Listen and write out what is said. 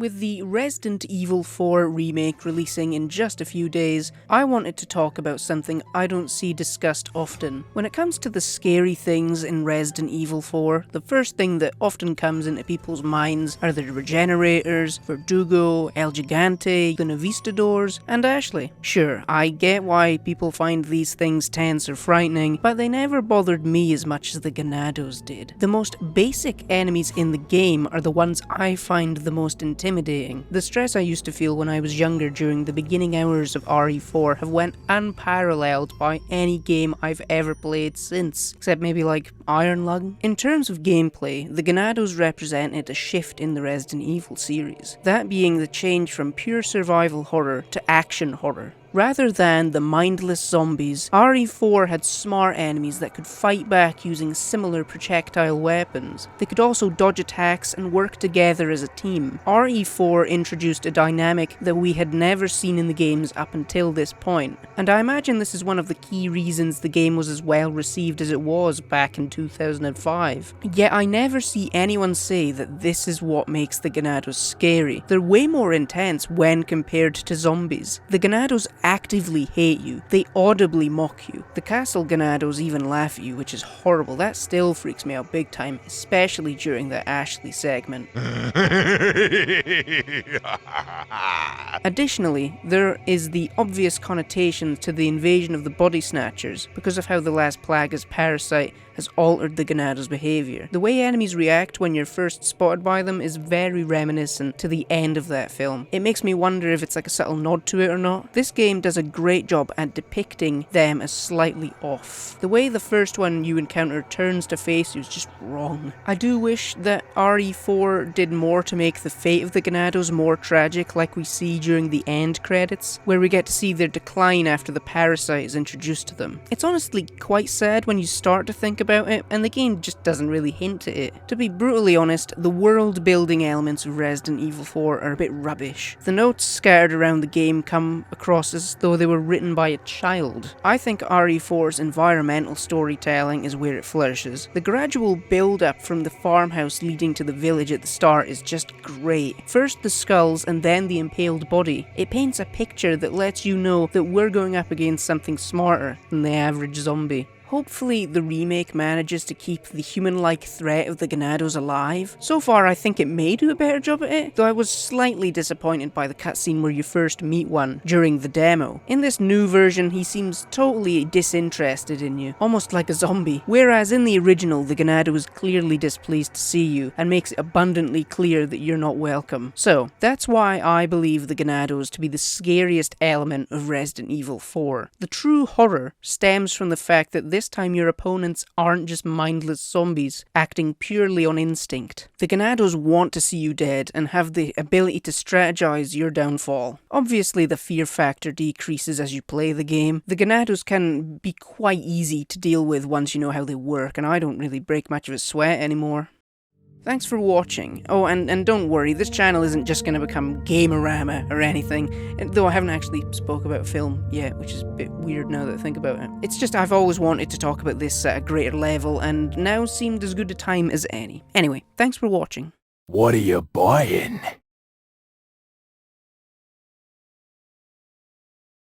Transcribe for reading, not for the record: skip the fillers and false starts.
With the Resident Evil 4 remake releasing in just a few days, I wanted to talk about something I don't see discussed often. When it comes to the scary things in Resident Evil 4, the first thing that often comes into people's minds are the Regenerators, Verdugo, El Gigante, the Novistadors, and Ashley. Sure, I get why people find these things tense or frightening, but they never bothered me as much as the Ganados did. The most basic enemies in the game are the ones I find the most intimidating. The stress I used to feel when I was younger during the beginning hours of RE4 have went unparalleled by any game I've ever played since, except maybe like Iron Lung. In terms of gameplay, the Ganados represented a shift in the Resident Evil series, that being the change from pure survival horror to action horror. Rather than the mindless zombies, RE4 had smart enemies that could fight back using similar projectile weapons. They could also dodge attacks and work together as a team. RE4 introduced a dynamic that we had never seen in the games up until this point, and I imagine this is one of the key reasons the game was as well received as it was back in 2005. Yet I never see anyone say that this is what makes the Ganados scary. They're way more intense when compared to zombies. The Ganados actively hate you. They audibly mock you. The Castle Ganados even laugh at you, which is horrible. That still freaks me out big time, especially during the Ashley segment. Additionally, there is the obvious connotation to the invasion of the Body Snatchers because of how the Las Plagas parasite has altered the Ganados' behaviour. The way enemies react when you're first spotted by them is very reminiscent to the end of that film. It makes me wonder if it's like a subtle nod to it or not. This game does a great job at depicting them as slightly off. The way the first one you encounter turns to face you is just wrong. I do wish that RE4 did more to make the fate of the Ganados more tragic, like we see during the end credits, where we get to see their decline after the parasite is introduced to them. It's honestly quite sad when you start to think about it, and the game just doesn't really hint at it. To be brutally honest, the world building elements of Resident Evil 4 are a bit rubbish. The notes scattered around the game come across as though they were written by a child. I think RE4's environmental storytelling is where it flourishes. The gradual build up from the farmhouse leading to the village at the start is just great. First the skulls and then the impaled body. It paints a picture that lets you know that we're going up against something smarter than the average zombie. Hopefully the remake manages to keep the human-like threat of the Ganados alive. So far I think it may do a better job at it, though I was slightly disappointed by the cutscene where you first meet one during the demo. In this new version he seems totally disinterested in you, almost like a zombie, whereas in the original the Ganado is clearly displeased to see you and makes it abundantly clear that you're not welcome. So that's why I believe the Ganados to be the scariest element of Resident Evil 4. The true horror stems from the fact that this time your opponents aren't just mindless zombies acting purely on instinct. The Ganados want to see you dead and have the ability to strategize your downfall. Obviously the fear factor decreases as you play the game. The Ganados can be quite easy to deal with once you know how they work, and I don't really break much of a sweat anymore. Thanks for watching. Oh, and don't worry, this channel isn't just going to become Gamerama or anything, though I haven't actually spoke about film yet, which is a bit weird now that I think about it. It's just I've always wanted to talk about this at a greater level, and now seemed as good a time as any. Anyway, thanks for watching. What are you buying?